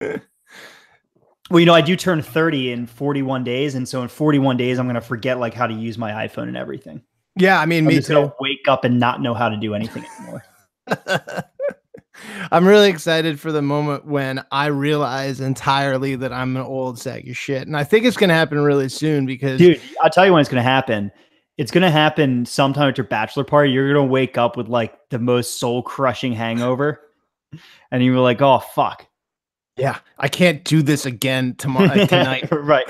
Well, you know, I do turn 30 in 41 days. And so in 41 days, I'm going to forget like how to use my iPhone and everything. Yeah, I mean, I'm me just too. going to wake up and not know how to do anything anymore. I'm really excited for the moment when I realize entirely that I'm an old sack of shit. And I think it's going to happen really soon because... Dude, I'll tell you when it's going to happen. It's going to happen sometime at your bachelor party. You're going to wake up with like the most soul crushing hangover. And you're like, oh, fuck. Yeah, I can't do this again tomorrow tonight. Right.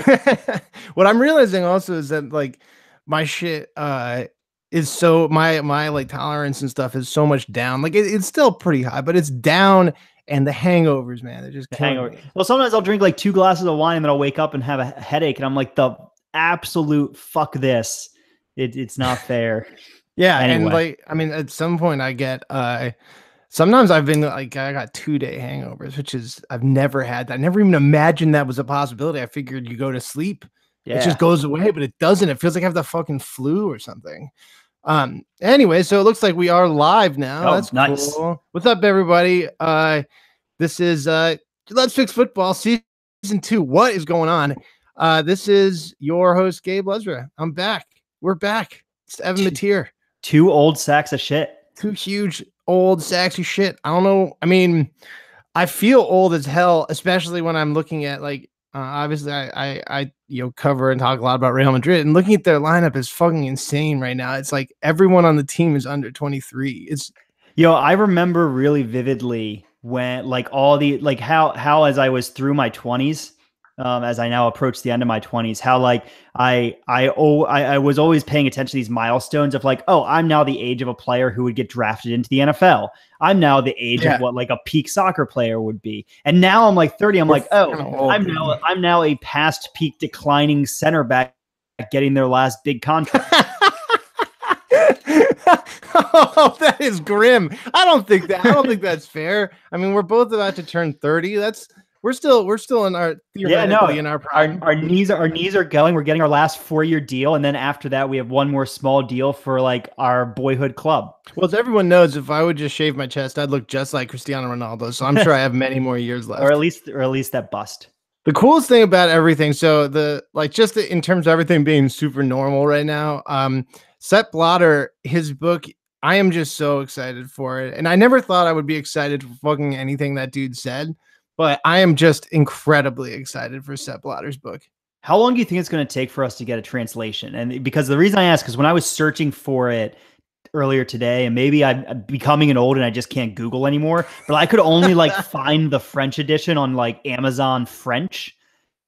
What I'm realizing also is that like my shit is so my like tolerance and stuff is so much down. Like it's still pretty high, but it's down. And the hangovers, man, they're just killing me. Well, sometimes I'll drink like 2 glasses of wine and then I'll wake up and have a headache, and I'm like, the absolute fuck this. It's not fair. Yeah, anyway. And like, I mean, at some point I get sometimes I've been like, I got 2-day hangovers, which is I've never had that. I never even imagined that was a possibility. I figured you go to sleep, it just goes away, but it doesn't. It feels like I have the fucking flu or something. Anyway, so it looks like we are live now. Oh, that's nice. Cool. What's up, everybody? This is Let's Fix Football Season 2. What is going on? This is your host, Gabe Lesra. I'm back. We're back. It's Evan Mateer. 2 old sacks of shit. 2 huge old sacks of shit. I don't know. I mean, I feel old as hell, especially when I'm looking at like obviously I cover and talk a lot about Real Madrid, and looking at their lineup is fucking insane right now. It's like everyone on the team is under 23. It's I remember really vividly when like all the like how as I was through my 20s, as I now approach the end of my 20s, how like I was always paying attention to these milestones of like, oh, I'm now the age of a player who would get drafted into the NFL. I'm now the age of what like a peak soccer player would be. And now I'm like 30. I'm like, oh, I'm now a past peak declining center back getting their last big contract. Oh, that is grim. I don't think that's fair. I mean, we're both about to turn 30. We're still in our in our prime. Our knees are going. We're getting our last 4-year deal, and then after that, we have one more small deal for like our boyhood club. Well, as everyone knows, if I would just shave my chest, I'd look just like Cristiano Ronaldo. So I'm sure I have many more years left, or at least that bust. The coolest thing about everything, so just in terms of everything being super normal right now, Sepp Blatter, his book, I am just so excited for it. And I never thought I would be excited for fucking anything that dude said, but I am just incredibly excited for Sepp Blatter's book. How long do you think it's going to take for us to get a translation? And because the reason I ask is when I was searching for it earlier today, and maybe I'm becoming an old and I just can't Google anymore, but I could only like find the French edition on like Amazon French.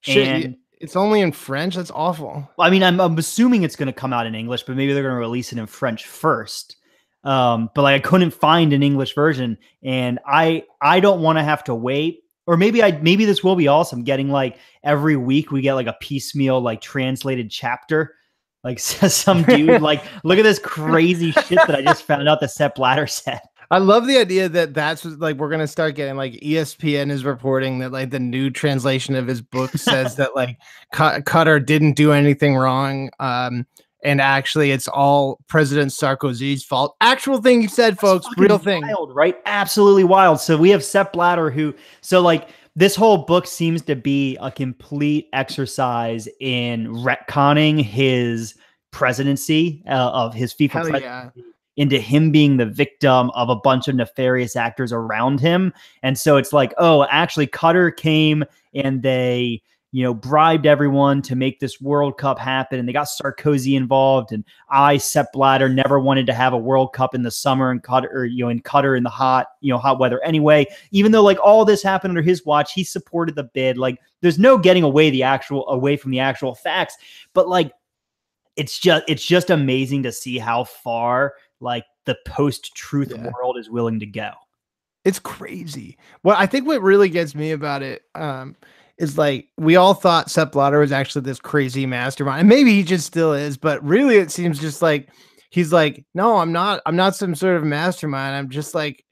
Shit, it's only in French. That's awful. I mean, I'm assuming it's going to come out in English, but maybe they're going to release it in French first. But like I couldn't find an English version, and I don't want to have to wait. Or maybe this will be awesome. Getting like every week we get like a piecemeal like translated chapter. Like some dude like, look at this crazy shit that I just found out that Sepp Blatter said. I love the idea that that's like we're gonna start getting like ESPN is reporting that like the new translation of his book says that like Qatar didn't do anything wrong, and actually it's all President Sarkozy's fault. Actual thing he said, folks. Real thing, wild, right? Absolutely wild. So we have Sepp Blatter like this whole book seems to be a complete exercise in retconning his presidency of his FIFA presidency. Yeah. Into him being the victim of a bunch of nefarious actors around him. And so it's like, oh, actually Qatar came and they, bribed everyone to make this World Cup happen. And they got Sarkozy involved. And Sepp Blatter, never wanted to have a World Cup in the summer in Qatar in the hot weather anyway. Even though like all this happened under his watch, he supported the bid. Like there's no getting away from the actual facts. But like, it's just amazing to see how far like the post-truth world is willing to go. It's crazy. Well, I think what really gets me about it is like we all thought Sepp Blatter was actually this crazy mastermind, and maybe he just still is, but really it seems just like he's like, no, I'm not some sort of mastermind. I'm just like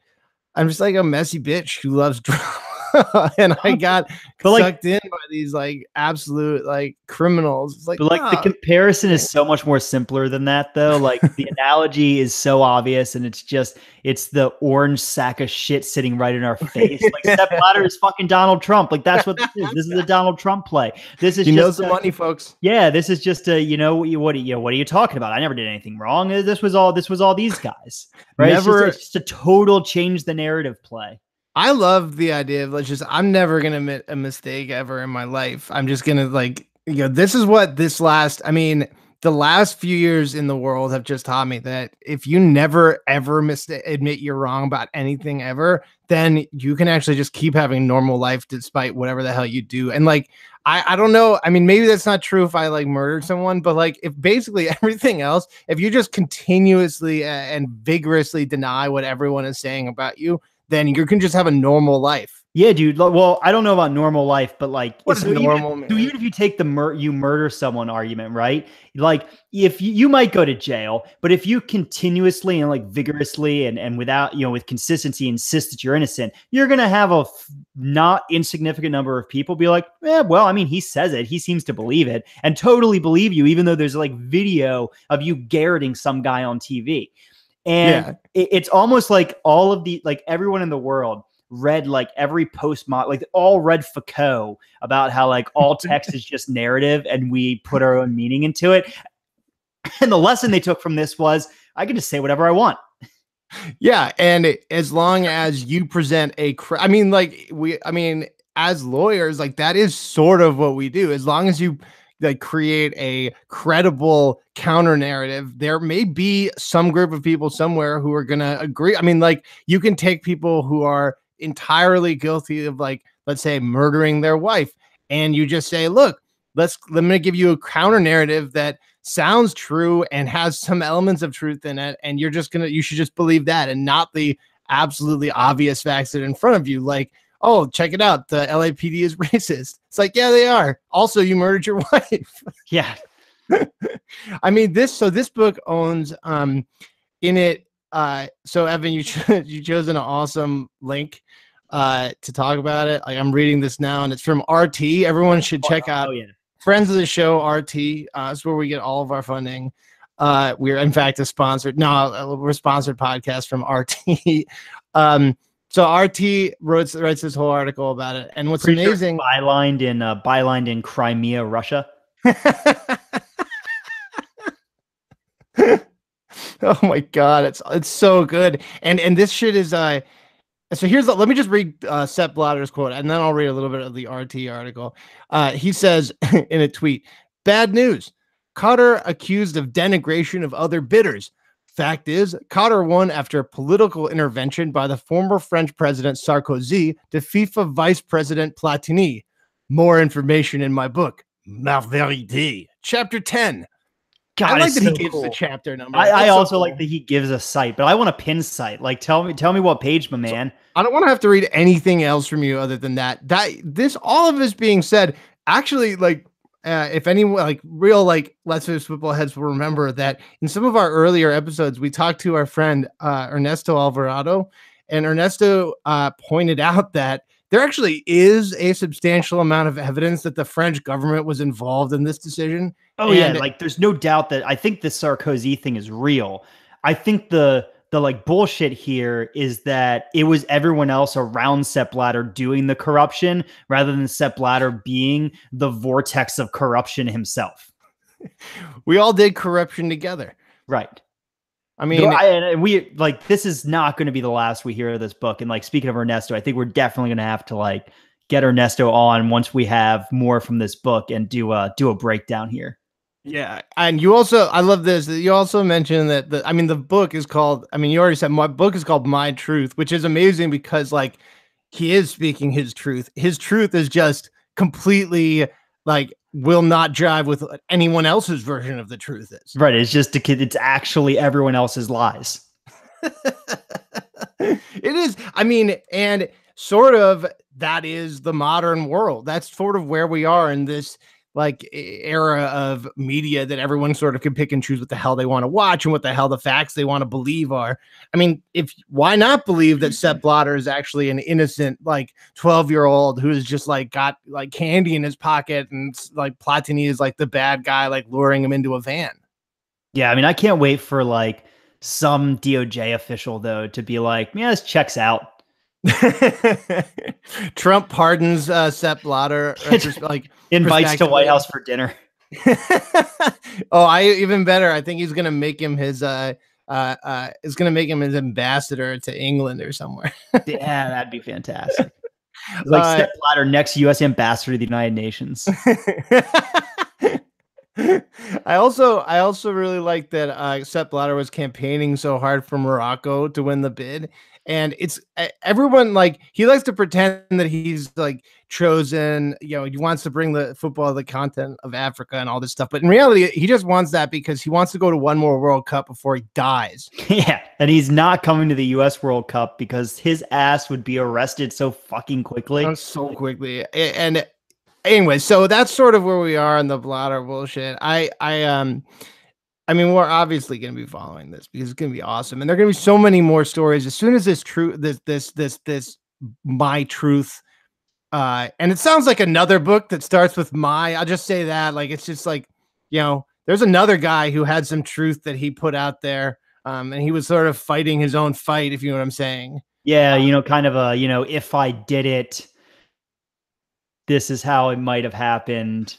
a messy bitch who loves drama. and I got but sucked in by these like absolute like criminals. It's like, but like the comparison is so much more simpler than that, though. Like the analogy is so obvious, and it's the orange sack of shit sitting right in our face. Like Sepp Blatter is fucking Donald Trump. Like that's what this is. This is a Donald Trump play. This is he knows the money, folks. Yeah, this is just a what are you talking about? I never did anything wrong. This was all these guys, right? It's just a total change the narrative play. I love the idea of I'm never gonna admit a mistake ever in my life. I'm just gonna this is what the last few years in the world have just taught me that if you never ever admit you're wrong about anything ever, then you can actually just keep having normal life despite whatever the hell you do. And like, I don't know. I mean, maybe that's not true if I like murdered someone, but like if basically everything else, if you just continuously and vigorously deny what everyone is saying about you, then you can just have a normal life. Yeah, dude. Well, I don't know about normal life, but like, what's normal? Even if you take the you murder someone argument, right? Like, if you might go to jail, but if you continuously and like vigorously and without, with consistency insist that you're innocent, you're gonna have a not insignificant number of people be like, well, I mean, he says it, he seems to believe it, and totally believe you, even though there's like video of you garroting some guy on TV. And it's almost like all of the, like everyone in the world read like every postmodern, like all read Foucault about how like all text is just narrative and we put our own meaning into it. And the lesson they took from this was I can just say whatever I want. Yeah. And as long as you present as lawyers, like that is sort of what we do. As long as you like create a credible counter narrative, there may be some group of people somewhere who are going to agree. I mean, like you can take people who are entirely guilty of like, let's say murdering their wife. And you just say, look, let me give you a counter narrative that sounds true and has some elements of truth in it. And you should just believe that and not the absolutely obvious facts that are in front of you. Like, oh, check it out, the LAPD is racist. It's like, yeah, they are. Also, you murdered your wife. Yeah. I mean, this book owns in it. So Evan, you chose an awesome link to talk about it. Like I'm reading this now and it's from RT. Everyone should check out friends of the show, RT. It's where we get all of our funding. We're in fact we're sponsored podcast from RT. So RT writes this whole article about it, and what's amazing, bylined in Crimea, Russia. Oh my god, it's so good, and this shit is so let me just read Sepp Blatter's quote, and then I'll read a little bit of the RT article. He says in a tweet, "Bad news: Qatar accused of denigration of other bidders. Fact is, Qatar won after political intervention by the former French President Sarkozy to FIFA Vice President Platini. More information in my book, La Vérité, Chapter 10. God, I like that so he gives cool. the chapter number. I also cool. like that he gives a site, but I want a pin site. Like, tell me what page, my man. So, I don't want to have to read anything else from you other than that. All of this being said, actually, like, if anyone like real like Let's Face Football heads will remember that in some of our earlier episodes, we talked to our friend Ernesto Alvarado, and Ernesto pointed out that there actually is a substantial amount of evidence that the French government was involved in this decision. Oh, yeah. Like there's no doubt that I think the Sarkozy thing is real. I think the like bullshit here is that it was everyone else around Sepp Blatter doing the corruption rather than Sepp Blatter being the vortex of corruption himself. We all did corruption together. Right. I mean, we like, this is not going to be the last we hear of this book. And like, speaking of Ernesto, I think we're definitely going to have to like get Ernesto on once we have more from this book and do a breakdown here. Yeah. And you also, I love this. You also mentioned that the book is called, you already said my book is called My Truth, which is amazing because like he is speaking his truth. His truth is just completely like will not jive with what anyone else's version of the truth is. Right. It's just it's actually everyone else's lies. It is. And sort of that is the modern world. That's sort of where we are in this like era of media that everyone sort of can pick and choose what the hell they want to watch and what the hell the facts they want to believe are. I mean, why not believe that Sepp Blatter is actually an innocent, like 12-year-old who's just like got like candy in his pocket, and like Platini is like the bad guy, like luring him into a van. Yeah, I mean, I can't wait for like some DOJ official though to be like, yeah, this checks out. Trump pardons Sepp Blatter, like invites to White House for dinner. Oh, even better. I think he's gonna make him his ambassador to England or somewhere. Yeah, that'd be fantastic. It's like Sepp Blatter, next U.S. ambassador to the United Nations. I also really like that Sepp Blatter was campaigning so hard for Morocco to win the bid, and it's everyone, like, he likes to pretend that he's like chosen, you know, he wants to bring the football to the continent of Africa and all this stuff, but in reality he just wants that because he wants to go to one more World Cup before he dies. Yeah, and he's not coming to the U.S. World Cup because his ass would be arrested so fucking quickly. And anyway, so that's sort of where we are in the Blatter bullshit. I mean, we're obviously going to be following this because it's going to be awesome, and there are going to be so many more stories as soon as this My Truth, and it sounds like another book that starts with my. I'll just say that, like, it's just like, you know, there's another guy who had some truth that he put out there, and he was sort of fighting his own fight, if you know what I'm saying. Yeah, you know, kind of a, you know, if I did it, this is how it might have happened.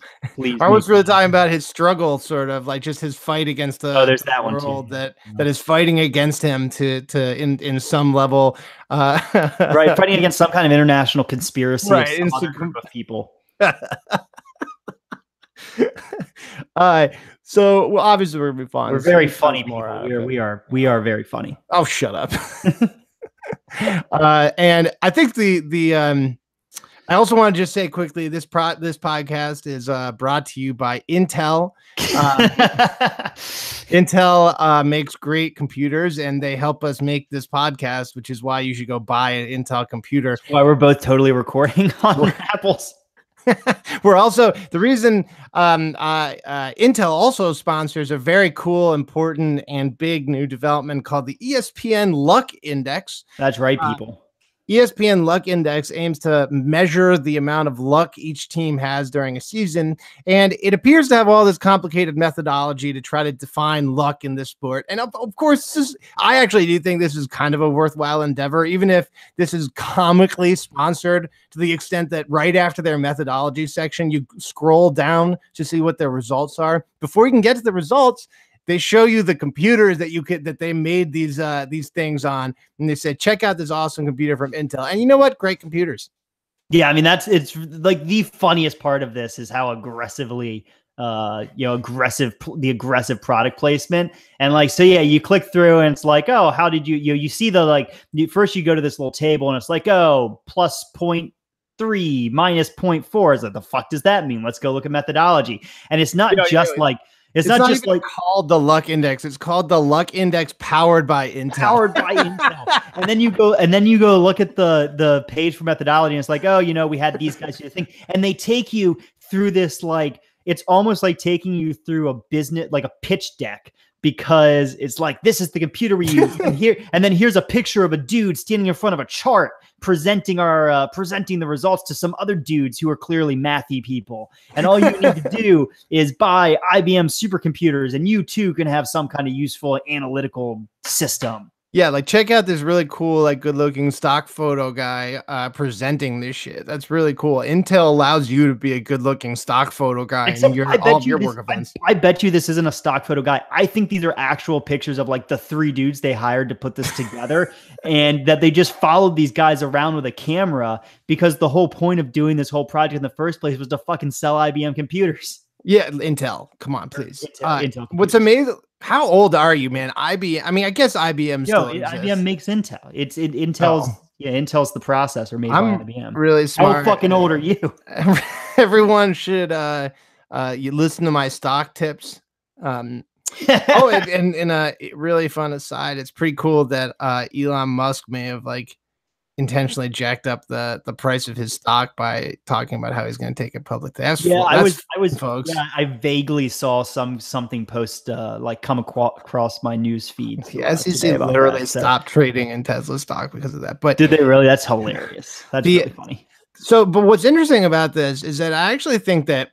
I was really talking about his struggle, sort of like just his fight against the there's that world that is fighting against him to in some level, right, fighting against some kind of international conspiracy, right, of some other group of people. So well, obviously we're gonna be fun. We're very funny people. We are very funny. Oh, shut up. And I think I also want to just say quickly, this podcast is brought to you by Intel. Intel makes great computers, and they help us make this podcast, which is why you should go buy an Intel computer. That's why we're both totally recording on Apples. We're also the reason Intel also sponsors a very cool, important, and big new development called the ESPN Luck Index. That's right, people. ESPN Luck Index aims to measure the amount of luck each team has during a season, and it appears to have all this complicated methodology to try to define luck in this sport. And of course, I actually do think this is kind of a worthwhile endeavor, even if this is comically sponsored to the extent that right after their methodology section, you scroll down to see what their results are. Before you can get to the results, they show you the computers that they made these things on, and they said, check out this awesome computer from Intel. And you know what? Great computers. Yeah, I mean, it's like the funniest part of this is how aggressively the aggressive product placement. And like, so yeah, you click through and it's like, oh, how did you see the, like, first you go to this little table and it's like, oh, plus 0.3 minus 0.4. It's like, the fuck does that mean? Let's go look at methodology. And it's not it's not just like called the Luck Index. It's called the Luck Index powered by Intel. And then you go look at the page for methodology, and it's like, oh, you know, we had these guys do the thing, and they take you through this, like, it's almost like taking you through a business, like a pitch deck, because it's like, this is the computer we use, and then here's a picture of a dude standing in front of a chart presenting the results to some other dudes who are clearly mathy people, and all you need to do is buy IBM supercomputers, and you too can have some kind of useful analytical system. Yeah, like, check out this really cool, like, good-looking stock photo guy presenting this shit. That's really cool. Intel allows you to be a good-looking stock photo guy in all of your work events. I bet you this isn't a stock photo guy. I think these are actual pictures of, like, the 3 dudes they hired to put this together, and that they just followed these guys around with a camera, because the whole point of doing this whole project in the first place was to fucking sell IBM computers. Yeah, Intel. Come on, please. Intel what's amazing? How old are you, man? IBM. I mean, I guess IBM still exists. IBM makes Intel. Intel's the processor made by IBM. Really smart. How fucking old are you? Everyone should you listen to my stock tips. And a really fun aside, it's pretty cool that Elon Musk may have, like, intentionally jacked up the price of his stock by talking about how he's going to take it public. That's folks. Yeah, I vaguely saw something post like come across my news feed. The SEC literally stopped trading in Tesla stock because of that. But did they really? That's hilarious. That's really funny. So, but what's interesting about this is that I actually think that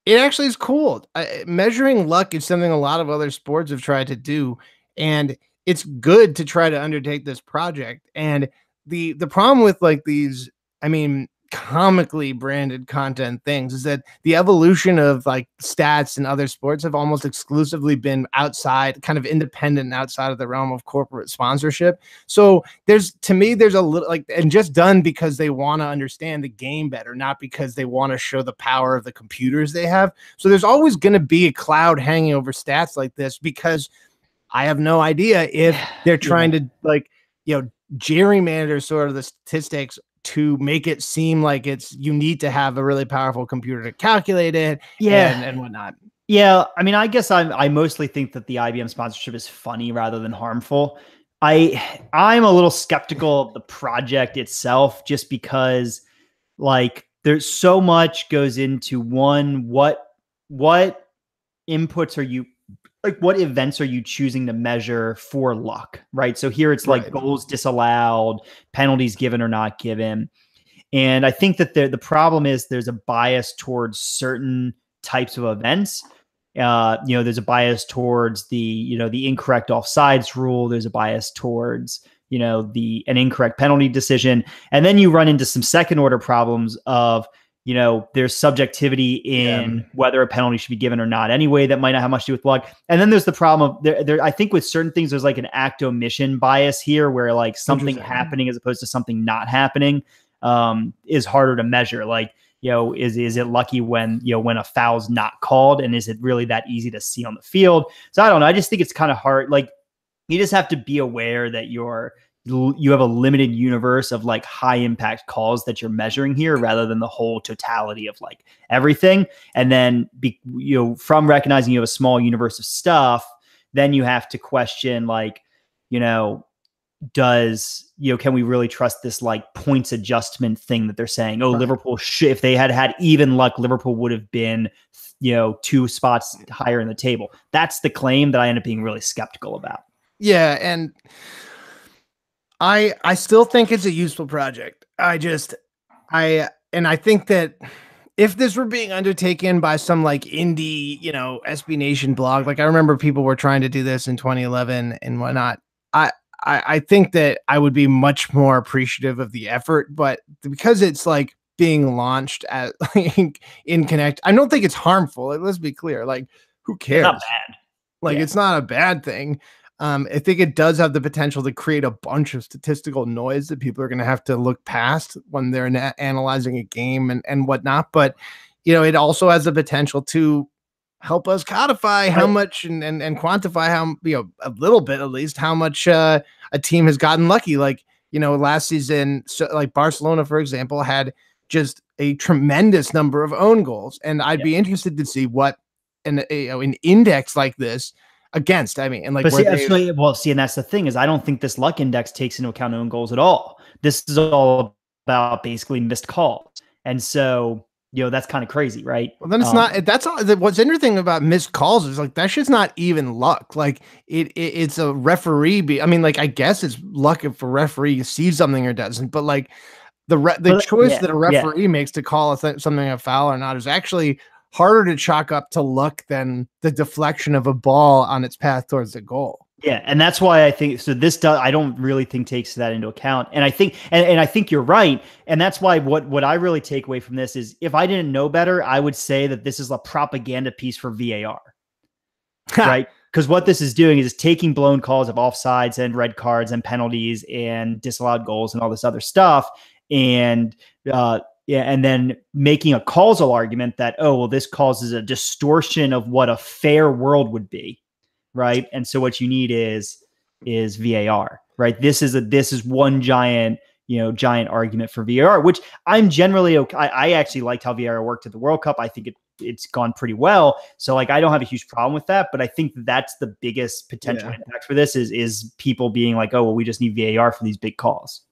it actually is cool. Measuring luck is something a lot of other sports have tried to do, and it's good to try to undertake this project. And the problem with like these, I mean, comically branded content things is that the evolution of like stats and other sports have almost exclusively been outside, kind of independent and outside of the realm of corporate sponsorship. So there's a little like, and just done because they want to understand the game better, not because they want to show the power of the computers they have. So there's always going to be a cloud hanging over stats like this, because I have no idea if they're trying to like, gerrymander sort of the statistics to make it seem like you need to have a really powerful computer to calculate it and whatnot. Yeah. I mean, I guess I mostly think that the IBM sponsorship is funny rather than harmful. I'm a little skeptical of the project itself, just because like there's so much goes into one, what inputs are you, like what events are you choosing to measure for luck, right? So here it's like goals disallowed, penalties given or not given. And I think that the problem is there's a bias towards certain types of events. There's a bias towards the incorrect offsides rule. There's a bias towards, an incorrect penalty decision. And then you run into some second order problems of, there's subjectivity in whether a penalty should be given or not anyway, that might not have much to do with luck. And then there's the problem of there, I think with certain things, there's like an act omission bias here, where like something happening as opposed to something not happening is harder to measure. Like, is it lucky when a foul's not called, and is it really that easy to see on the field? So I don't know. I just think it's kind of hard. Like, you just have to be aware that you have a limited universe of like high impact calls that you're measuring here, rather than the whole totality of like everything. And then, from recognizing you have a small universe of stuff, then you have to question like, can we really trust this like points adjustment thing that they're saying? Oh, Liverpool if they had even luck, Liverpool would have been, 2 spots higher in the table. That's the claim that I end up being really skeptical about. Yeah. And I still think it's a useful project. I think that if this were being undertaken by some like indie, SB Nation blog, like I remember people were trying to do this in 2011 and whatnot. I think that I would be much more appreciative of the effort, but because it's like being launched at like in Connect, I don't think it's harmful. Like, let's be clear. Like, who cares? It's not bad. Like, it's not a bad thing. I think it does have the potential to create a bunch of statistical noise that people are going to have to look past when they're analyzing a game and whatnot. But, it also has the potential to help us codify how much and quantify how, a little bit at least, how much a team has gotten lucky. Like, last season, so like Barcelona, for example, had just a tremendous number of own goals. And I'd be interested to see what an index like this against, and like, and that's the thing, is I don't think this luck index takes into account own goals at all. This is all about basically missed calls. And so, that's kind of crazy, right? Well, then it's not, that's all. What's interesting about missed calls is like, that shit's not even luck. Like it's a referee. Like, I guess it's luck if a referee sees something or doesn't, but like the choice that a referee makes to call something a foul or not is actually harder to chalk up to luck than the deflection of a ball on its path towards the goal. Yeah. And that's why I think, I don't really think takes that into account. And I think, and I think you're right. And that's why what I really take away from this is, if I didn't know better, I would say that this is a propaganda piece for VAR, right? Because what this is doing is taking blown calls of offsides and red cards and penalties and disallowed goals and all this other stuff. And, and then making a causal argument that, oh, well, this causes a distortion of what a fair world would be, right? And so what you need is VAR, right? This is one giant argument for VAR, which I'm generally okay. I actually liked how VAR worked at the World Cup. I think it's gone pretty well. So like, I don't have a huge problem with that, but I think that's the biggest potential impact for this is people being like, oh, well, we just need VAR for these big calls.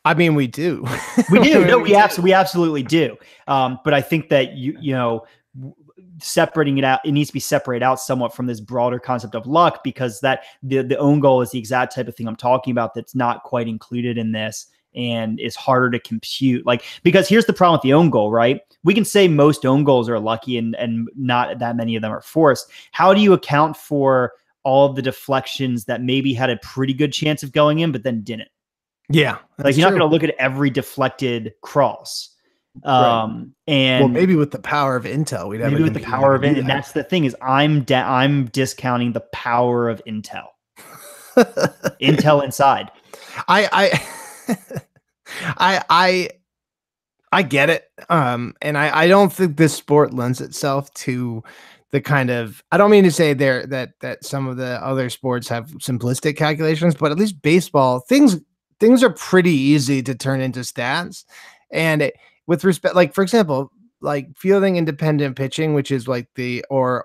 I mean, we do. We do. No, we absolutely do. But I think that separating it out, it needs to be separated out somewhat from this broader concept of luck, because that the own goal is the exact type of thing I'm talking about that's not quite included in this and is harder to compute. Like, because here's the problem with the own goal, right? We can say most own goals are lucky and not that many of them are forced. How do you account for all of the deflections that maybe had a pretty good chance of going in, but then didn't? Yeah. Like, you're not going to look at every deflected cross. Right. And well, maybe with the power of intel, we'd have maybe with the power of it. And that's the thing, is I'm discounting the power of intel. Intel inside. I get it. And I don't think this sport lends itself to the kind of, I don't mean to say there that some of the other sports have simplistic calculations, but at least baseball, things are pretty easy to turn into stats. And with respect, like, for example, like fielding independent pitching, which is like or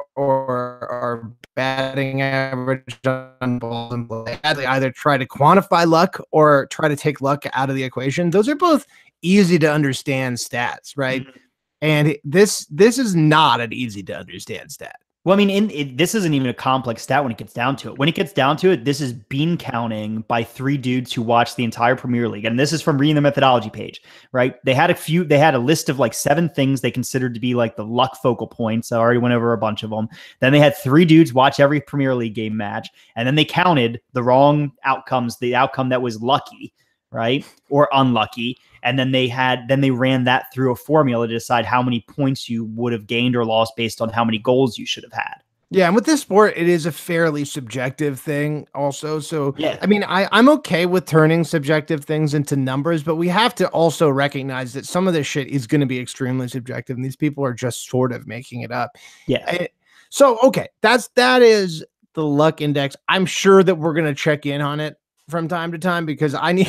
batting average on balls in play, they either try to quantify luck or try to take luck out of the equation. Those are both easy to understand stats, right? Mm-hmm. And this is not an easy to understand stat. Well, I mean, this isn't even a complex stat when it gets down to it. When it gets down to it, this is bean counting by 3 dudes who watch the entire Premier League. And this is from reading the methodology page, right? They had a list of like 7 things they considered to be like the luck focal points. I already went over a bunch of them. Then they had 3 dudes watch every Premier League game match. And then they counted the wrong outcomes, the outcome that was lucky, right? Or unlucky. And then they ran that through a formula to decide how many points you would have gained or lost based on how many goals you should have had. Yeah, and with this sport, it is a fairly subjective thing also. So, yeah. I mean, I'm okay with turning subjective things into numbers, but we have to also recognize that some of this shit is going to be extremely subjective, and these people are just sort of making it up. Yeah. So, okay, that is the luck index. I'm sure that we're going to check in on it from time to time, because I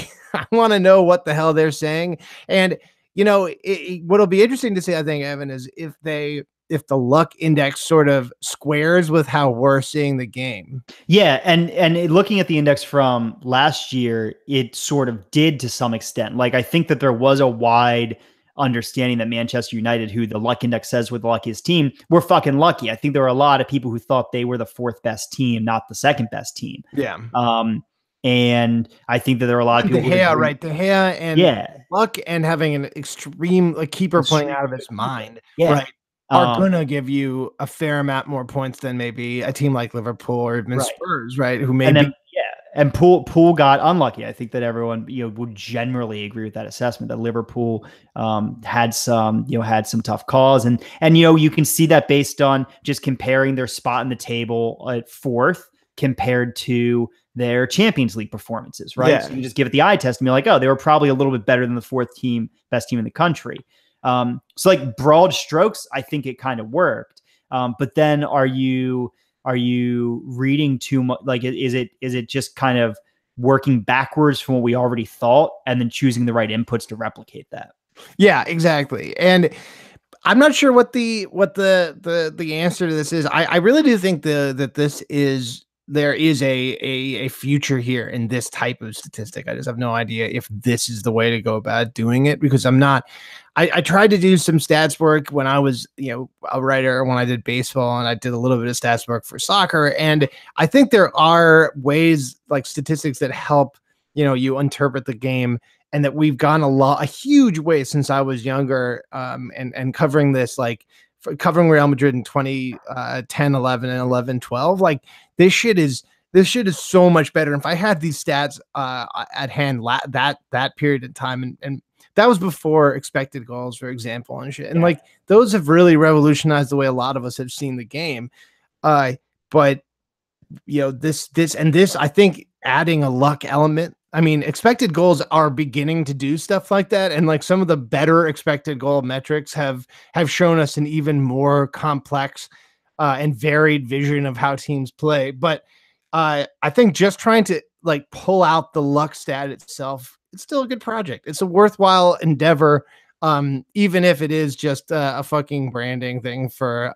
want to know what the hell they're saying. And, what'll be interesting to see, I think, Evan, is if the luck index sort of squares with how we're seeing the game. Yeah. And looking at the index from last year, it sort of did to some extent. Like, I think that there was a wide understanding that Manchester United, who the luck index says were the luckiest team, were fucking lucky. I think there were a lot of people who thought they were the 4th best team, not the 2nd best team. Yeah. And I think that there are a lot of people. De Gea and luck and having an extreme keeper playing out of his mind, right, are gonna give you a fair amount more points than maybe a team like Liverpool or even Spurs, right? Who maybe and Poole got unlucky. I think that everyone would generally agree with that assessment, that Liverpool had some tough calls, and you can see that based on just comparing their spot in the table at 4th compared to their Champions League performances, right? Yeah. So you just give it the eye test and be like, oh, they were probably a little bit better than the 4th team, best team in the country. So like broad strokes, I think it kind of worked. But then are you reading too much? Like, is it just kind of working backwards from what we already thought and then choosing the right inputs to replicate that? Yeah, exactly. And I'm not sure what the answer to this is. I really do think that there is a future here in this type of statistic. I just have no idea if this is the way to go about doing it, because I tried to do some stats work when I was, a writer, when I did baseball, and I did a little bit of stats work for soccer. And I think there are ways, like statistics, that help, you interpret the game, and that we've gone a huge way since I was younger, and covering this, like covering Real Madrid in 2010, 11, and 11, 12. Like, this shit is so much better. And if I had these stats at hand that period of time, and that was before expected goals, for example, and shit. And like, those have really revolutionized the way a lot of us have seen the game. But this, I think, adding a luck element. I mean, expected goals are beginning to do stuff like that. And like, some of the better expected goal metrics have shown us an even more complex and varied vision of how teams play. But I think just trying to like pull out the luck stat itself, it's still a good project. It's a worthwhile endeavor, even if it is just a fucking branding thing for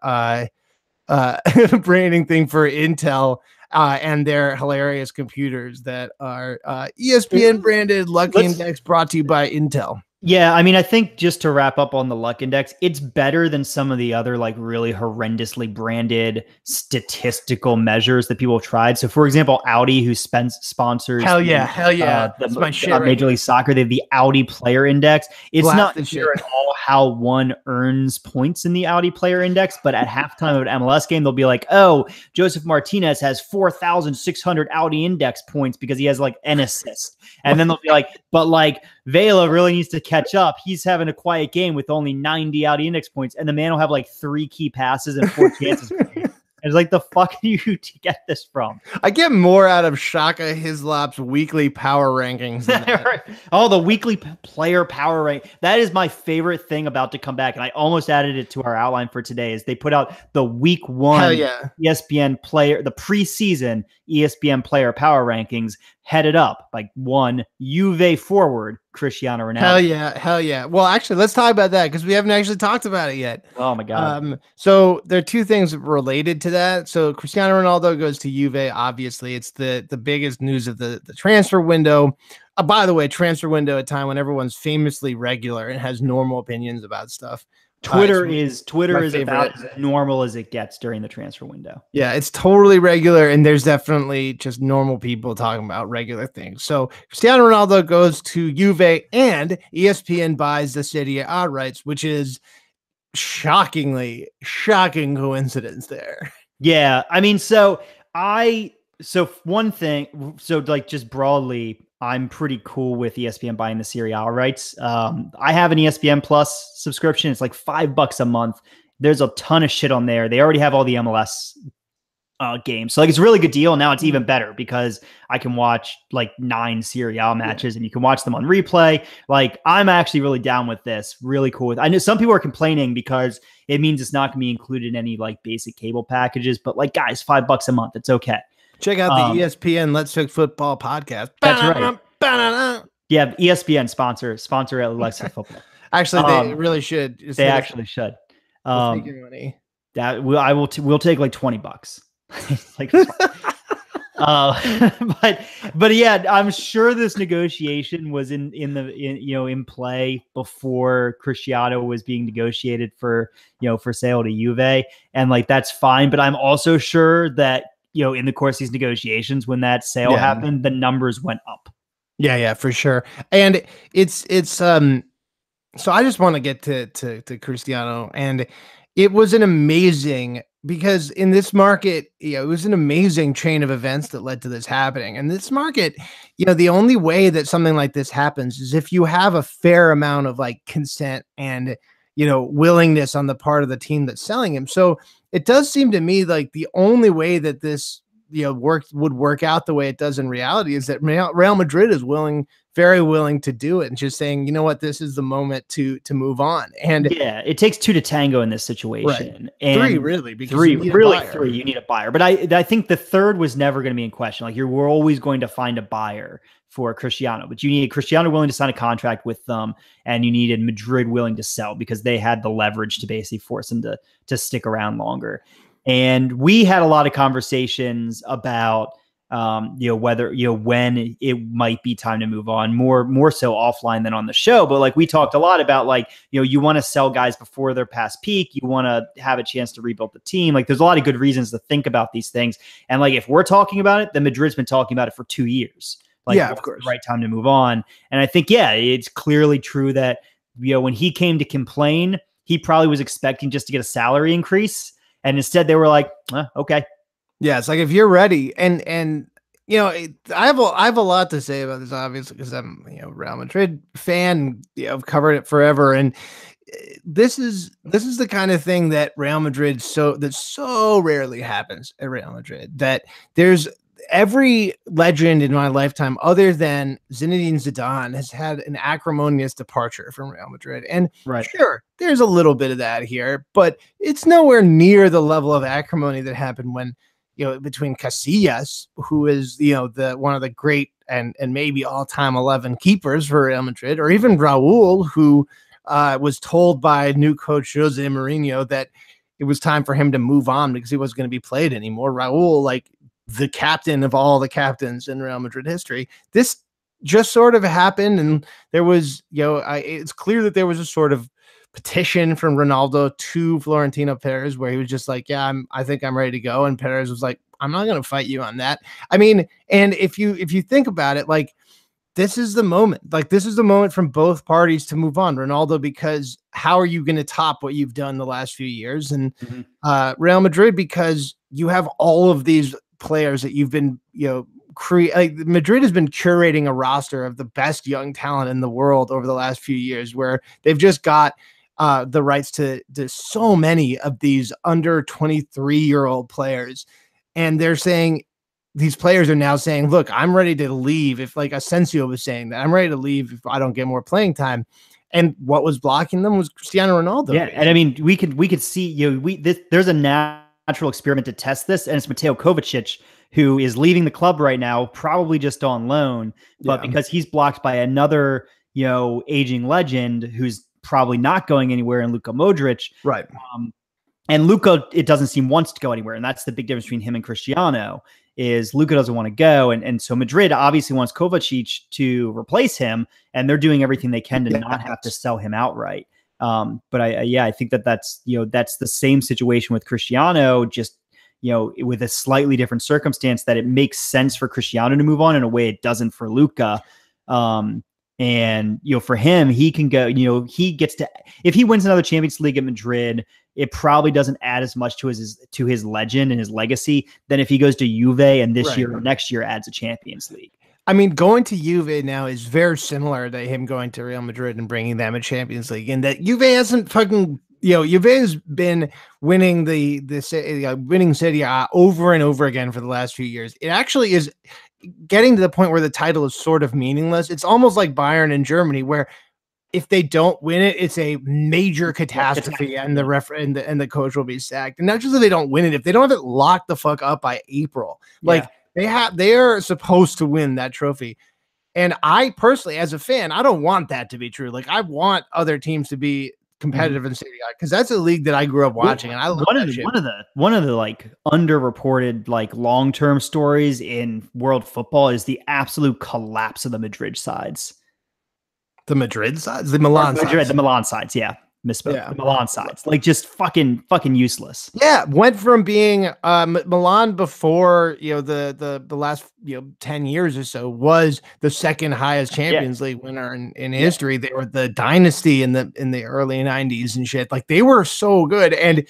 Intel. and their hilarious computers that are ESPN branded Lucky Index brought to you by Intel. Yeah, I mean, I think just to wrap up on the Luck Index, it's better than some of the other like really horrendously branded statistical measures that people have tried. So, for example, Audi, who sponsors hell yeah, that's my shit. Major League Soccer, they have the Audi Player Index. It's not clear at all how one earns points in the Audi Player Index, but at halftime of an MLS game, they'll be like, "Oh, Joseph Martinez has 4,600 Audi Index points because he has like an assist," and then they'll be like, "But like Vela really needs to catch up. He's having a quiet game with only 90 Audi Index points, and the man will have like 3 key passes and 4 chances." It's like, the fuck do you get this from? I get more out of Shaka Hislop's weekly power rankings than that. Oh, the weekly player power rank. That is my favorite thing about to come back. And I almost added it to our outline for today is they put out the week 1 ESPN player, the preseason ESPN player power rankings, headed up like 1 Juve forward, Cristiano Ronaldo. Hell yeah. Well, actually, let's talk about that because we haven't actually talked about it yet. Oh my God. So there are 2 things related to that. So Cristiano Ronaldo goes to Juve. Obviously, it's the biggest news of the transfer window. By the way, transfer window at a time when everyone's famously regular and has normal opinions about stuff. Twitter is about as normal as it gets during the transfer window. Yeah, it's totally regular, and there's definitely just normal people talking about regular things. So Cristiano Ronaldo goes to Juve, and ESPN buys the Serie A rights, which is shocking coincidence there. Yeah, I mean, so one thing, so like just broadly, I'm pretty cool with ESPN buying the Serie A rights. I have an ESPN Plus subscription. It's like $5 a month. There's a ton of shit on there. They already have all the MLS games. So like, it's a really good deal. Now it's even better because I can watch like 9 Serie A matches and you can watch them on replay. Like, I'm actually really down with this. Really cool. I know some people are complaining because it means it's not going to be included in any like basic cable packages, but like, guys, $5 a month. It's okay. Check out the ESPN Let's Talk Football podcast. That's right. Yeah, ESPN sponsor Let's Talk Football. Actually, they really should. They actually should. Money. That we'll take like $20. Like, but yeah, I'm sure this negotiation was in play before Cristiano was being negotiated for sale to Juve, and like, that's fine. But I'm also sure that in the course of these negotiations, when that sale happened, the numbers went up. Yeah, for sure. And it's so I just want to get to Cristiano, and it was an amazing, because in this market, it was an amazing chain of events that led to this happening. And this market, the only way that something like this happens is if you have a fair amount of like consent and willingness on the part of the team that's selling him. So it does seem to me like the only way that this would work out the way it does in reality is that Real Madrid is very willing to do it and just saying, you know what, this is the moment to move on. And yeah, it takes 2 to tango in this situation. Right. And 3 really, because 3 you need a buyer. But I think the third was never going to be in question. Like, we're always going to find a buyer for Cristiano, but you needed Cristiano willing to sign a contract with them, and you needed Madrid willing to sell because they had the leverage to basically force him to stick around longer. And we had a lot of conversations about whether when it might be time to move on, more so offline than on the show. But like, we talked a lot about like, you want to sell guys before they're past peak. You want to have a chance to rebuild the team. Like, there's a lot of good reasons to think about these things. And like, if we're talking about it, then Madrid's been talking about it for 2 years. Like, yeah, of course, the right time to move on. And I think, it's clearly true that, when he came to complain, he probably was expecting just to get a salary increase. And instead they were like, okay. Yeah, it's like, if you're ready, and I have a lot to say about this, obviously, because I'm a Real Madrid fan. I've covered it forever, and this is the kind of thing that Real Madrid so rarely happens at Real Madrid. That there's every legend in my lifetime, other than Zinedine Zidane, has had an acrimonious departure from Real Madrid. And sure, there's a little bit of that here, but it's nowhere near the level of acrimony that happened when, between Casillas, who is, one of the great and maybe all-time 11 keepers for Real Madrid, or even Raul, who was told by new coach Jose Mourinho that it was time for him to move on because he wasn't going to be played anymore. Raul, like, the captain of all the captains in Real Madrid history. This just sort of happened, and there was, it's clear that there was a sort of petition from Ronaldo to Florentino Perez where he was just like, yeah, I think I'm ready to go. And Perez was like, I'm not going to fight you on that. I mean, and if you think about it, like, this is the moment. Like, this is the moment from both parties to move on. Ronaldo, because how are you going to top what you've done the last few years? And Real Madrid, because you have all of these players that you've been, Madrid has been curating a roster of the best young talent in the world over the last few years, where they've just got the rights to so many of these under 23-year-old players. And they're saying, these players are now saying, look, I'm ready to leave. If, like Asensio was saying, that I'm ready to leave if I don't get more playing time. And what was blocking them was Cristiano Ronaldo. Yeah. And I mean, we could see, there's a natural experiment to test this. And it's Mateo Kovacic, who is leaving the club right now, probably just on loan, but because he's blocked by another, aging legend who's probably not going anywhere, in Luka Modric. Right. And Luka, it doesn't seem, wants to go anywhere. And that's the big difference between him and Cristiano, is Luka doesn't want to go. And so Madrid obviously wants Kovacic to replace him, and they're doing everything they can to not have to sell him outright. But I think that's the same situation with Cristiano, just, with a slightly different circumstance, that it makes sense for Cristiano to move on in a way it doesn't for Luka. And, for him, he can go, he gets to, if he wins another Champions League at Madrid, it probably doesn't add as much to his legend and his legacy than if he goes to Juve and this year or next year adds a Champions League. I mean, going to Juve now is very similar to him going to Real Madrid and bringing them a Champions League, and that Juve hasn't fucking, Juve has been winning winning Serie A over and over again for the last few years. It actually is getting to the point where the title is sort of meaningless. It's almost like Bayern in Germany, where if they don't win it, it's a major catastrophe, and the coach will be sacked. And not just that they don't win it, if they don't have it locked the fuck up by April, like they are supposed to win that trophy. And I personally, as a fan, I don't want that to be true. Like, I want other teams to be competitive in Serie A, because that's a league that I grew up watching, and I love one of the like underreported, like, long-term stories in world football is the absolute collapse of the Madrid sides. The Madrid sides? The Milan sides. The Milan sides, yeah. Misspoke. Yeah. The Milan sides. Like, just fucking useless. Yeah. Went from being Milan before, the last 10 years or so was the second highest Champions League winner in history. They were the dynasty in the early 90s and shit. Like, they were so good. And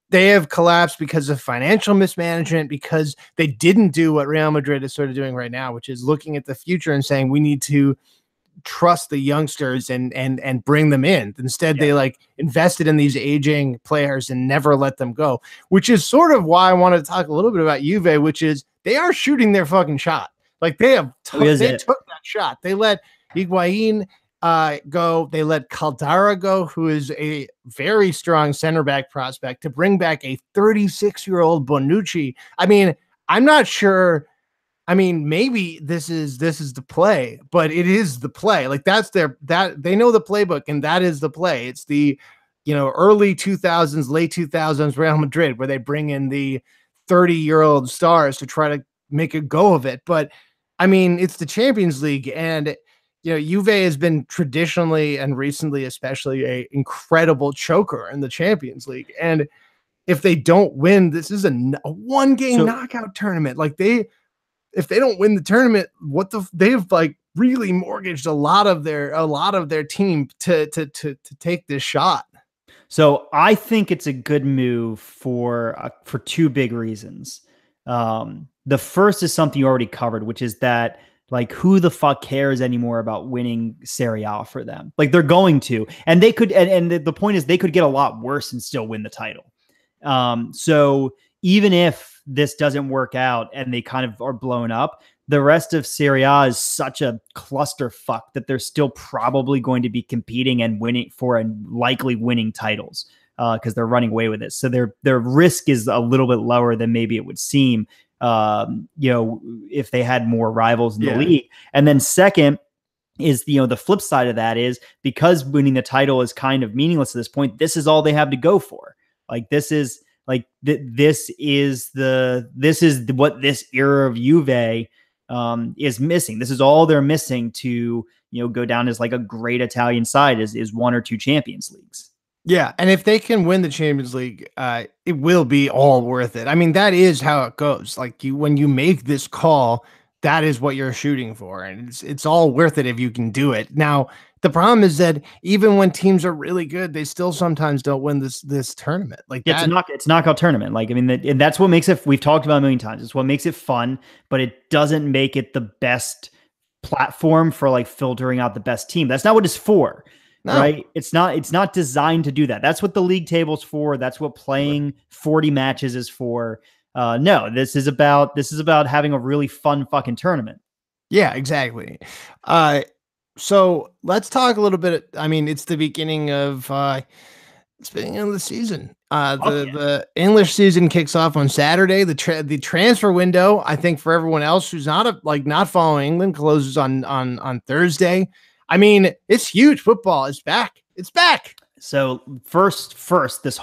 they have collapsed because of financial mismanagement, because they didn't do what Real Madrid is sort of doing right now, which is looking at the future and saying, we need to trust the youngsters and bring them in. Instead, they like invested in these aging players and never let them go, which is sort of why I wanted to talk a little bit about Juve, which is they are shooting their fucking shot. Like, they took that shot. They let Higuain go. They let Caldara go, who is a very strong center back prospect, to bring back a 36-year-old Bonucci. I mean, I'm not sure. I mean, maybe this is the play, but it is the play. Like, that they know the playbook, and that is the play. It's the, early 2000s, late 2000s Real Madrid, where they bring in the 30-year-old stars to try to make a go of it. But I mean, it's the Champions League, and Juve has been traditionally and recently especially a incredible choker in the Champions League. And if they don't win, this is a one-game knockout tournament. Like, if they don't win the tournament, they've like really mortgaged a lot of their team to take this shot. So I think it's a good move for two big reasons. The first is something you already covered, which is that, like, who the fuck cares anymore about winning Serie A for them? Like, they're going to, and they could, and the point is they could get a lot worse and still win the title. So even if this doesn't work out and they kind of are blown up, the rest of Serie A is such a clusterfuck that they're still probably going to be competing and winning for and likely winning titles because they're running away with it. So their risk is a little bit lower than maybe it would seem, if they had more rivals in the league. And then second is, the flip side of that is, because winning the title is kind of meaningless at this point, this is all they have to go for. Like, this is Like this is what this era of Juve is missing. This is all they're missing to, go down as like a great Italian side is one or two Champions Leagues. Yeah, and if they can win the Champions League, it will be all worth it. I mean, that is how it goes. Like when you make this call, that is what you're shooting for, and it's all worth it if you can do it. Now, the problem is that even when teams are really good, they still sometimes don't win this tournament. Like it's knockout tournament. Like, I mean, and that's what makes it. We've talked about it a million times. It's what makes it fun, but it doesn't make it the best platform for like filtering out the best team. That's not what it's for. No. Right? It's not designed to do that. That's what the league table's for. That's what playing 40 matches is for. No, this is about having a really fun fucking tournament. Yeah, exactly. So let's talk a little bit. I mean, it's the beginning of the season. The English season kicks off on Saturday. The transfer window, I think, for everyone else who's not following England, closes on Thursday. I mean, it's huge. Football is back. It's back. So first, this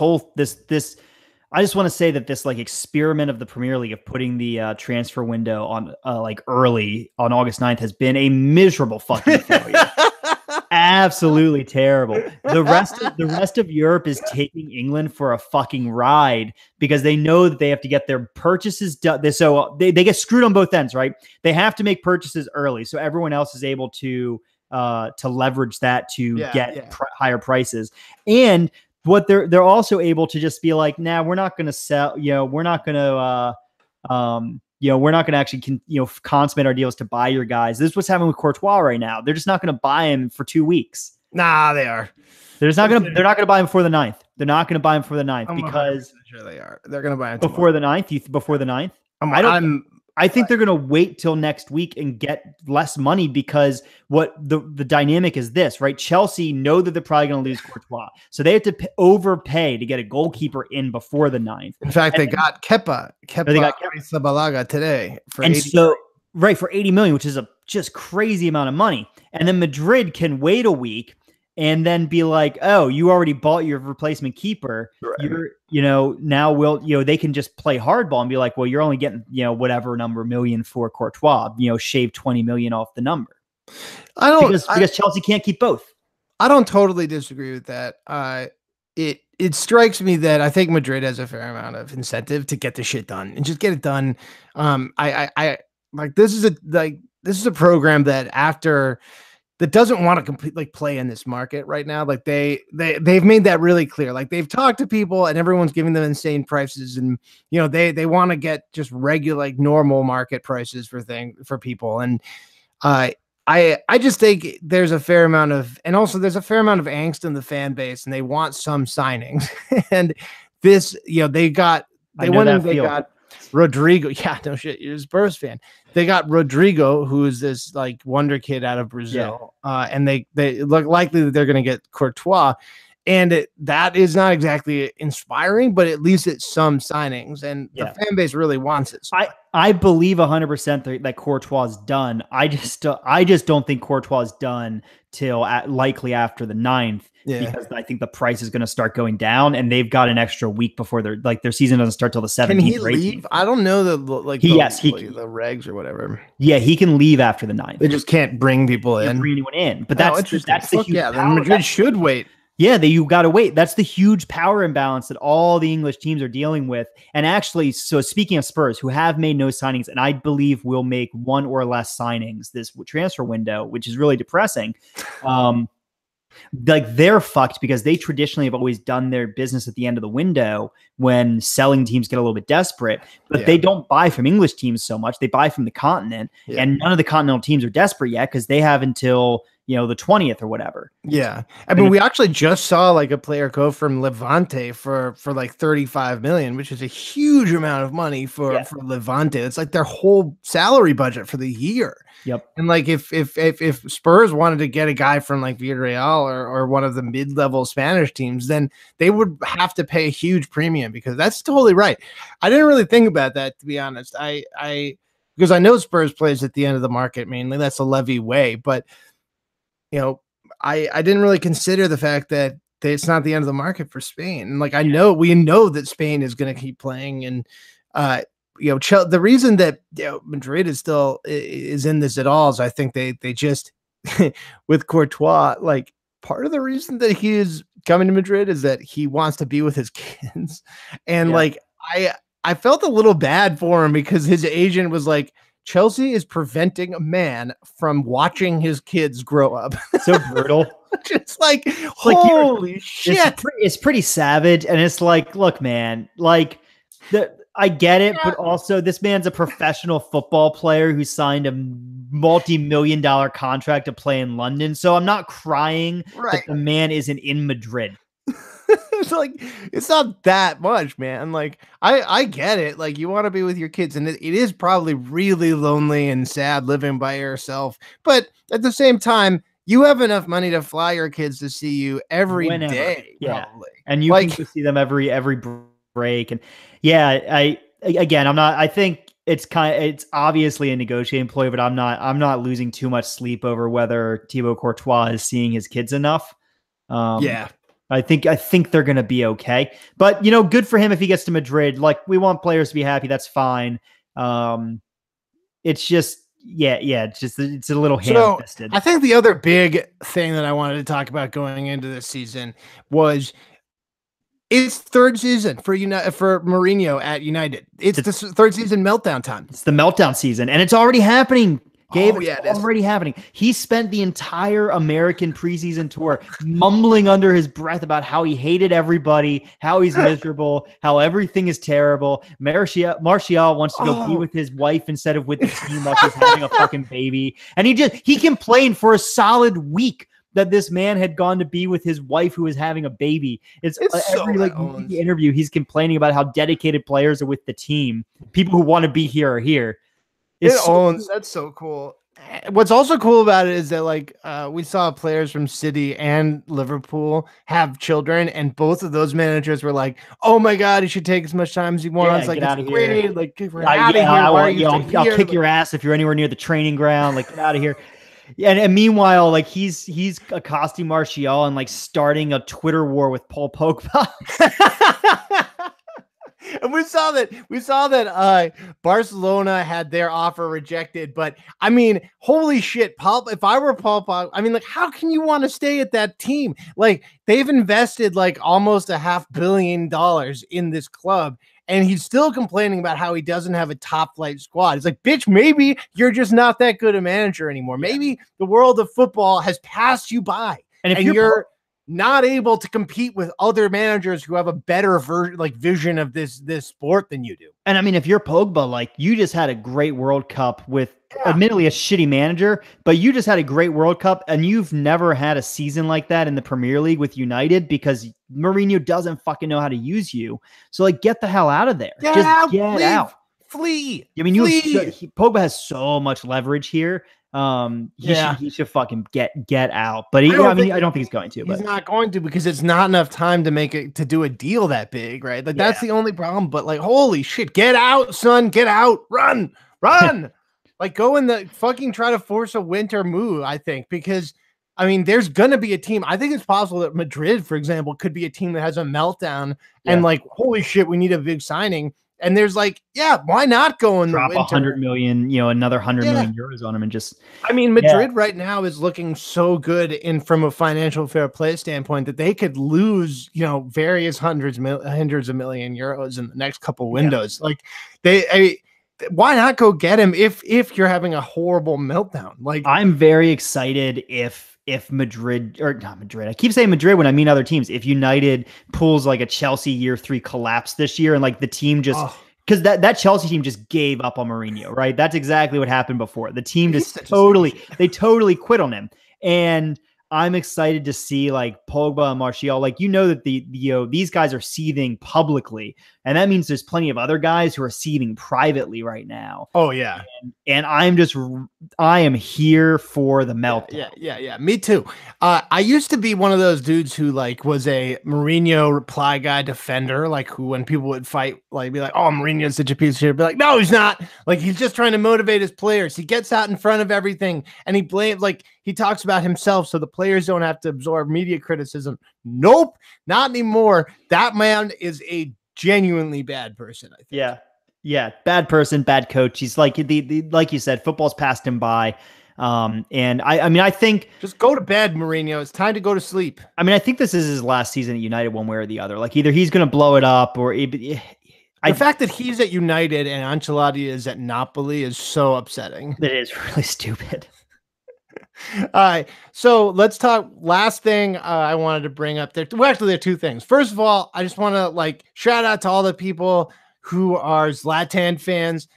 I just want to say that this like experiment of the Premier League of putting the transfer window on like early on August 9th has been a miserable fucking failure. Absolutely terrible. The rest of Europe is taking England for a fucking ride because they know that they have to get their purchases done. So they get screwed on both ends, right? They have to make purchases early so everyone else is able to leverage that to get higher prices. And what they're also able to just be like, nah, we're not going to sell, we're not going to actually consummate our deals to buy your guys. This is what's happening with Courtois right now. They're just not going to buy him for 2 weeks. Nah, they are. They're not going to buy him before the 9th. They're not going to buy him before the 9th because sure they are. They're going to buy him before the 9th. Before the 9th. I think they're going to wait till next week and get less money because what the dynamic is this, right? Chelsea know that they're probably going to lose Courtois. So they have to overpay to get a goalkeeper in before the 9th. In fact, they got Kepa Arrizabalaga today for 80 million. For 80 million, which is a just crazy amount of money. And then Madrid can wait a week and then be like, oh, you already bought your replacement keeper. Right. Now they can just play hardball and be like, well, you're only getting, whatever number million for Courtois, shave 20 million off the number. Because Chelsea can't keep both. I don't totally disagree with that. It strikes me that I think Madrid has a fair amount of incentive to get the shit done and just get it done. This is a program that doesn't want to completely play in this market right now. Like they've made that really clear. Like they've talked to people and everyone's giving them insane prices. And, they want to get just regular, like normal market prices for people. And I just think there's a fair amount of angst in the fan base and they want some signings. And this, they got Rodrigo. Yeah, no shit. You're a Spurs fan. They got Rodrigo, who is this like wonder kid out of Brazil. And they look likely that they're going to get Courtois. And that is not exactly inspiring, but at least it's some signings. And the fan base really wants it. So I believe 100% that Courtois is done. I just don't think Courtois is done till likely after the 9th. Because I think the price is going to start going down, and they've got an extra week before their season doesn't start till the 17th. Can he leave? I don't know the regs or whatever. Yeah, he can leave after the 9th. They just can't bring people in. Can't bring anyone in. But that's the huge power. Then Madrid should wait. Yeah, you got to wait. That's the huge power imbalance that all the English teams are dealing with. And actually, so speaking of Spurs, who have made no signings, and I believe will make one or less signings this transfer window, which is really depressing. Like they're fucked because they traditionally have always done their business at the end of the window when selling teams get a little bit desperate, but they don't buy from English teams so much. They buy from the continent, and none of the continental teams are desperate yet because they have until the 20th or whatever. Yeah. I mean, we actually just saw like a player go from Levante for like 35 million, which is a huge amount of money for Levante. It's like their whole salary budget for the year. Yep. And like if Spurs wanted to get a guy from like Villarreal or one of the mid-level Spanish teams, then they would have to pay a huge premium because that's totally right. I didn't really think about that, to be honest. Because I know Spurs plays at the end of the market mainly. That's a Levy way, but I didn't really consider the fact that it's not the end of the market for Spain. And like, we know that Spain is going to keep playing. And, the reason that Madrid is still is in this at all is I think they just with Courtois, like part of the reason that he is coming to Madrid is that he wants to be with his kids. And I felt a little bad for him because his agent was like, Chelsea is preventing a man from watching his kids grow up. So brutal. Just like holy shit. It's pretty savage. And it's like, look, man, like I get it, but also this man's a professional football player who signed a multi-million-dollar contract to play in London. So I'm not crying that the man isn't in Madrid. It's like, it's not that much, man. Like I get it. Like you want to be with your kids, and it is probably really lonely and sad living by yourself. But at the same time, you have enough money to fly your kids to see you every day. Yeah. Probably. And you can see them every break. And I think it's obviously a negotiating ploy, but I'm not losing too much sleep over whether Thibaut Courtois is seeing his kids enough. I think they're going to be okay, but good for him if he gets to Madrid. Like we want players to be happy. That's fine. It's just, it's a little ham-fisted. I think the other big thing that I wanted to talk about going into this season was it's third season for Mourinho at United. It's the third season meltdown time. It's the meltdown season, and it's already happening. Gabe, it's already happening. He spent the entire American preseason tour mumbling under his breath about how he hated everybody, how he's miserable, how everything is terrible. Martial wants to go be with his wife instead of with the team like he's having a fucking baby. And he complained for a solid week that this man had gone to be with his wife who was having a baby. It's every interview he's complaining about how dedicated players are with the team. People who want to be here are here. That's so cool. What's also cool about it is that we saw players from City and Liverpool have children, and both of those managers were like, "Oh my god, he should take as much time as he wants." Get out of here. Like, we're out of here. I'll kick your ass if you're anywhere near the training ground. Like, get out of here. And meanwhile, like he's accosting Martial and like starting a Twitter war with Paul Pogba. And we saw that Barcelona had their offer rejected, but I mean, holy shit, if I were Paul Pogba, I mean, like, how can you want to stay at that team? Like, they've invested like almost $500 million in this club, and he's still complaining about how he doesn't have a top flight squad. It's like, bitch, maybe you're just not that good a manager anymore. Maybe the world of football has passed you by, and you're not able to compete with other managers who have a better vision of this sport than you do. And I mean, if you're Pogba, like you just had a great World Cup with admittedly a shitty manager, but you just had a great World Cup, and you've never had a season like that in the Premier League with United because Mourinho doesn't fucking know how to use you. So like, get the hell out of there. Get out. Flee. I mean, Pogba has so much leverage here. He should fucking get out. But I don't think he's going to. He's not going to, because it's not enough time to do a deal that big, right? Like that's the only problem. But like, holy shit, get out, son, get out, run. Like go in the fucking try to force a winter move, I think, because I mean, there's gonna be a team. I think it's possible that Madrid, for example, could be a team that has a meltdown and like, holy shit, we need a big signing. And there's like, why not go in the winter? 100 million, another 100 million euros on him and just. I mean, Madrid right now is looking so good from a financial fair play standpoint that they could lose, various hundreds of million euros in the next couple windows. Like why not go get him if you're having a horrible meltdown? Like I'm very excited if Madrid, or not Madrid, I keep saying Madrid when I mean other teams. If United pulls like a Chelsea year 3 collapse this year, and like the team just, because that Chelsea team just gave up on Mourinho, right? That's exactly what happened before. The team just totally quit on him. And I'm excited to see like Pogba and Martial, like, that these guys are seething publicly, and that means there's plenty of other guys who are seething privately right now. Oh yeah. And I am here for the meltdown. Yeah. Me too. I used to be one of those dudes who like was a Mourinho reply guy defender, like who, when people would fight, like be like, "Oh, Mourinho's such a piece of shit." Be like, "No, he's not. Like he's just trying to motivate his players. He gets out in front of everything, and he he talks about himself so the players don't have to absorb media criticism. Nope, not anymore. That man is a genuinely bad person, I think. Yeah, bad person, bad coach. He's like like you said, football's passed him by. And I mean, I think just go to bed, Mourinho. It's time to go to sleep. I mean, I think this is his last season at United, one way or the other. Like either he's going to blow it up, or the fact that he's at United and Ancelotti is at Napoli is so upsetting. It is really stupid. All right, so let's talk. Last thing I wanted to bring up there. Well, actually, there are two things. First of all, I just want to shout out to all the people who are Zlatan fans.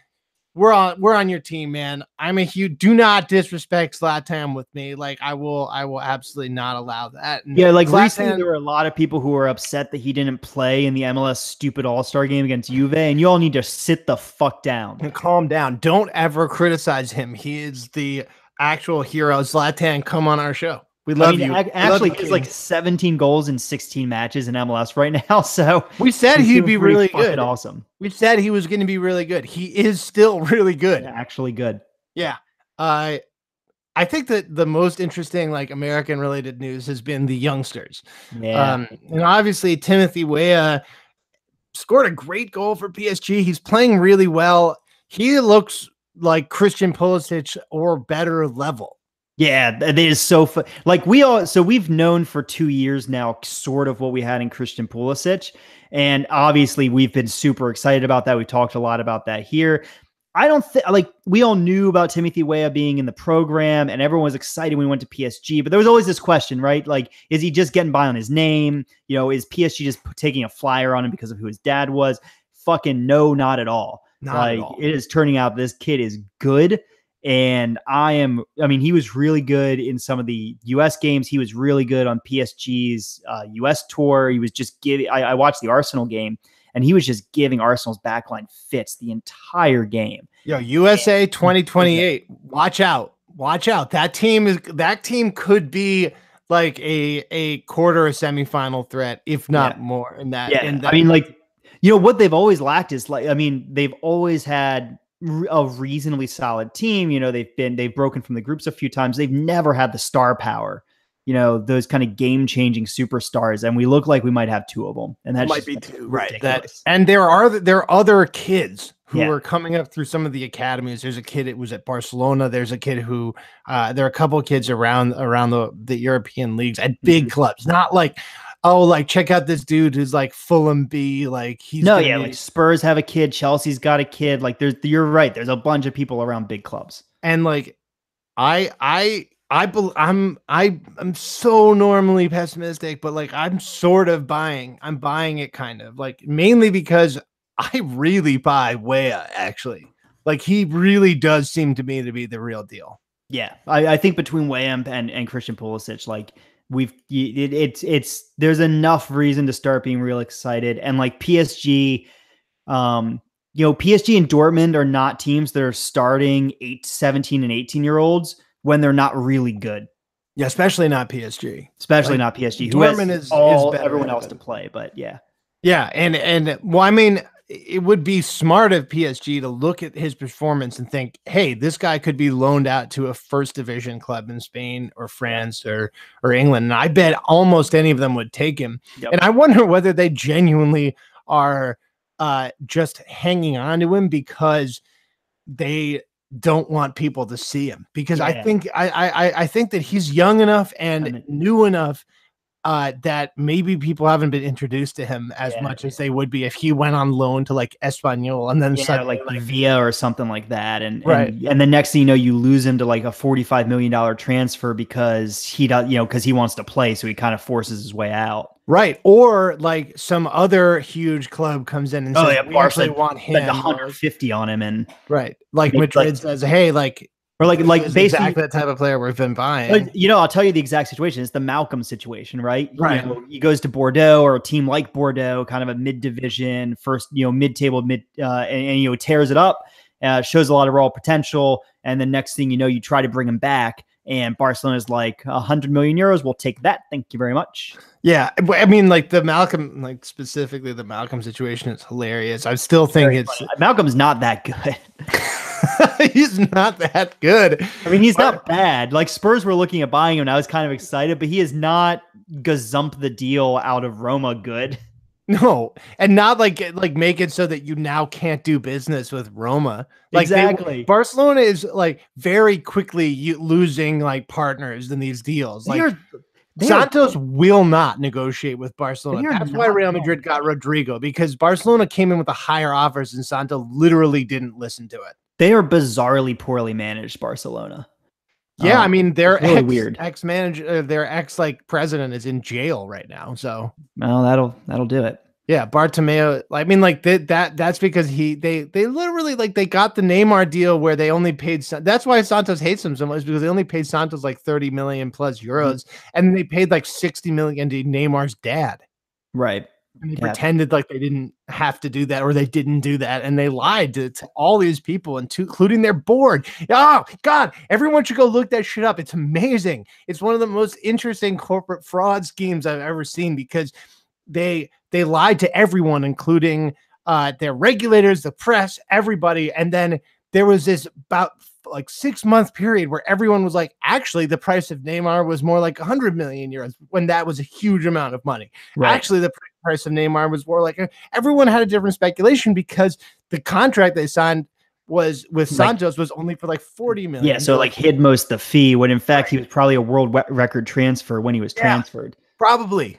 We're on your team, man. I'm a huge. Do not disrespect Zlatan with me. I will absolutely not allow that. And yeah, Zlatan, recently there were a lot of people who were upset that he didn't play in the MLS stupid All-Star game against Juve, and you all need to sit the fuck down and calm down. Don't ever criticize him. He is the actual hero. Zlatan, come on our show. We love you. Actually, he's like 17 goals in 16 matches in MLS right now. So we said he'd be really good. Awesome. We said he was going to be really good. He is still really good. Actually good. Yeah. I think that the most interesting American related news has been the youngsters. Yeah. And obviously Timothy Weah scored a great goal for PSG. He's playing really well. He looks like Christian Pulisic or better level. Yeah, it is so fun. We've known for 2 years now sort of what we had in Christian Pulisic, and obviously we've been super excited about that. We talked a lot about that here. I don't think we all knew about Timothy Weah being in the program, and everyone was excited when we went to PSG. But there was always this question, right? Is he just getting by on his name? Is PSG just taking a flyer on him because of who his dad was? Fucking no, not at all. Not at all. It is turning out this kid is good. And he was really good in some of the US games. He was really good on PSG's US tour. He was just giving, I watched the Arsenal game, and he was just giving Arsenal's backline fits the entire game. Yo, USA 2028. Watch out. That team could be like a quarter or semifinal threat, if not more. In that, what they've always lacked is they've always had a reasonably solid team. They've broken from the groups a few times. They've never had the star power, those kind of game-changing superstars, and we look like we might have two of them, and that might be two, right? And there are other kids who are coming up through some of the academies. There's a kid that was at Barcelona. There's a kid who there are a couple of kids around the European leagues at big clubs, not check out this dude who's Fulham B. Spurs have a kid, Chelsea's got a kid. You're right. There's a bunch of people around big clubs, and I'm so normally pessimistic, but I'm sort of buying. I'm buying it kind of mainly because I really buy Weah. Actually, he really does seem to me to be the real deal. Yeah, I think between Weah and Christian Pulisic, there's enough reason to start being real excited. And PSG, PSG and Dortmund are not teams that are starting 17 and 18-year-olds when they're not really good. Yeah, especially not PSG. Not PSG. Dortmund is everyone else to play, but yeah. Yeah, and well, it would be smart of PSG to look at his performance and think, hey, this guy could be loaned out to a first division club in Spain or France or England. And I bet almost any of them would take him. Yep. And I wonder whether they genuinely are just hanging on to him because they don't want people to see him. Because I think that he's young enough and new enough that maybe people haven't been introduced to him as much as they would be if he went on loan to Espanyol and then Villa or something like that. And the next thing you know, you lose him to a $45 million transfer because he does, because he wants to play. So he kind of forces his way out. Right. Or some other huge club comes in and says, we actually want him. 150 on him. And Madrid says, hey, or basically exactly that type of player we've been buying. I'll tell you the exact situation. It's the Malcolm situation, right? Right. He goes to Bordeaux or a team like Bordeaux, kind of a mid-division, first, mid-table, and tears it up, shows a lot of raw potential. And the next thing you know, you try to bring him back, and Barcelona's like 100 million euros. We'll take that. Thank you very much. Yeah. The Malcolm, specifically the Malcolm situation is hilarious. I still think Malcolm's not that good. He's not that good. I mean, he's not bad. Like Spurs were looking at buying him, and I was kind of excited, but he is not gazump the deal out of Roma good. No, and not like make it so that you now can't do business with Roma. Like exactly. Barcelona is like very quickly losing like partners in these deals. Like Santos will not negotiate with Barcelona. That's why Real Madrid got Rodrigo, because Barcelona came in with the higher offers and Santos literally didn't listen to it. They are bizarrely poorly managed, Barcelona. Yeah, I mean, their really weird ex-manager, their ex like president is in jail right now. So, well, that'll do it. Yeah, Bartomeu. I mean, like that's because they literally like they got the Neymar deal where they only paid. That's why Santos hates him so much, because they only paid Santos like 30 million plus euros, and they paid like 60 million to Neymar's dad. Right. And they pretended like they didn't have to do that, or they didn't do that, and they lied to all these people, including their board. Oh God, everyone should go look that shit up. It's amazing. It's one of the most interesting corporate fraud schemes I've ever seen, because they lied to everyone, including their regulators, the press, everybody. And then there was this about like 6-month period where everyone was like, actually, the price of Neymar was more like 100 million euros, when that was a huge amount of money. Right. Actually, the price of Neymar was more like everyone had a different speculation, because the contract they signed was with Santos was only for like 40 million. Yeah, so like hid most of the fee, when in fact he was probably a world record transfer when he was transferred. Probably.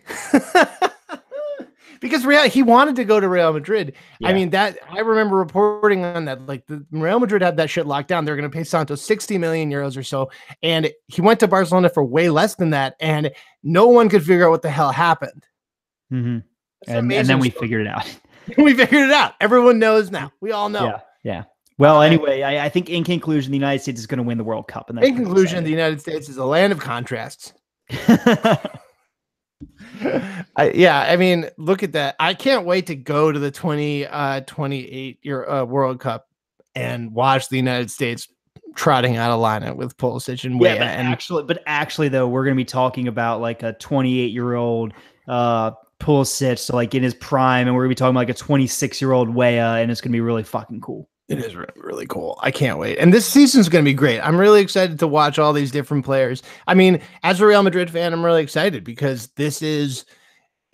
Because he wanted to go to Real Madrid. Yeah. I mean, I remember reporting on that. Like the Real Madrid had that shit locked down. They're going to pay Santos 60 million euros or so. And he went to Barcelona for way less than that. And no one could figure out what the hell happened. Mm-hmm. And then we figured it out. We figured it out. Everyone knows now. We all know. Yeah. Well, anyway, I think in conclusion, the United States is going to win the World Cup. And in conclusion, the United States is a land of contrasts. I mean, look at that. I can't wait to go to the 2028 World Cup and watch the United States trotting out a lineup with Pulisic and Weah. But actually, though, we're going to be talking about like a 28-year-old Pulisic, so like in his prime, and we're going to be talking about like a 26-year-old Weah, and it's going to be really fucking cool. It is really, really cool. I can't wait. And this season's going to be great. I'm really excited to watch all these different players. I mean, as a Real Madrid fan, I'm really excited because it's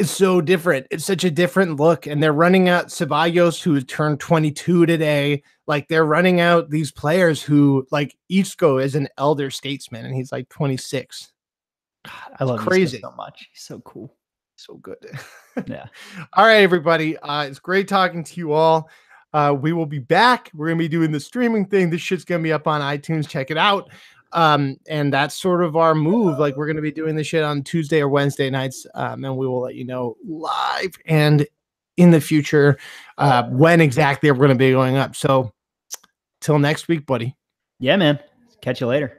so different. It's such a different look. And they're running out Ceballos, who turned 22 today. Like, they're running out these players who, like, Isco is an elder statesman, and he's like 26. God, I love Isco so much. He's so cool. So good. Yeah. All right, everybody. It's great talking to you all. We will be back. We're going to be doing the streaming thing. This shit's going to be up on iTunes. Check it out. And that's sort of our move. Like, we're going to be doing this shit on Tuesday or Wednesday nights. And we will let you know live and in the future when exactly we're going to be going up. So till next week, buddy. Yeah, man. Catch you later.